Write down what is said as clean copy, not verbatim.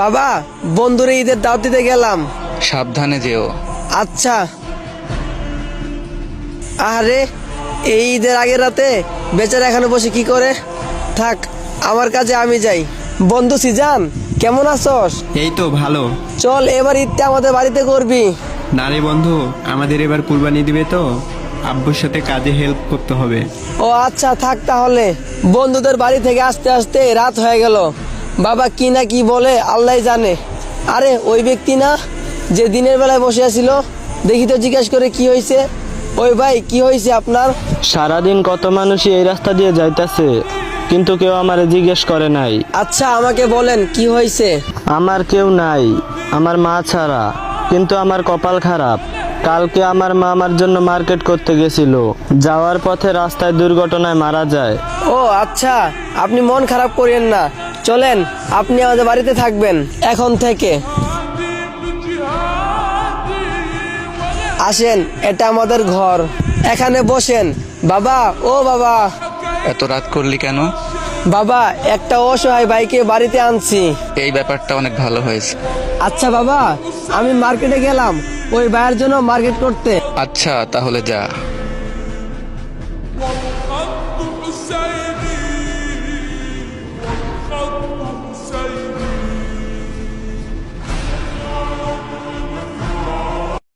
বাবা, বন্ধুরে ঈদের দাওয়াত দিতে গেলাম। সাবধানে যেও। আচ্ছা। আরে, এই ঈদের আগের রাতে বেচারা এখানে বসে কি করে? থাক, আমার কাজে আমি যাই। বন্ধু সিজান, কেমন আছস? এই তো ভালো। চল এবার ঈদটা আমাদের বাড়িতে করবি। না রে বন্ধু, আমাদের এবার কুরবানি দিবে তো, আব্বুর সাথে কাজে হেল্প করতে হবে। ও আচ্ছা, থাক তাহলে। বন্ধুদের বাড়ি থেকে আসতে আসতে রাত হয়ে গেল। বাবা কি না কি বলে আল্লাহ জানে। আরে ওই ব্যক্তি না যে দিনের বেলায় বসে আছিল? দেখি তো, জিজ্ঞেস করে কি হয়েছে। ওই ভাই, কি হয়েছে আপনার? সারাদিন কত মানুষই এই রাস্তা দিয়ে যাইতাছে, কিন্তু কেউ আমারে জিজ্ঞেস করে নাই। আচ্ছা, আমাকে বলেন কি হয়েছে। আমার কেউ নাই, আমার মা ছাড়া। কিন্তু আমার কপাল খারাপ। কালকে আমার মা আমার জন্য মার্কেট করতে গেছিল, যাওয়ার পথে রাস্তায় দুর্ঘটনায় মারা যায়। ও আচ্ছা, আপনি মন খারাপ করেন না। চলেন, আপনি আমাদের বাড়িতে থাকবেন এখন থেকে। আসেন, এটা আমাদের ঘর, এখানে বসেন। বাবা, ও বাবা। এত রাত করলি কেন? বাবা, একটা অসহায় ভাইকে বাড়িতে আনছি। এই ব্যাপারটা অনেক ভালো হয়েছে। আচ্ছা বাবা, আমি মার্কেটে গেলাম ওই ভাইয়ের জন্য মার্কেট করতে। আচ্ছা, তাহলে যা।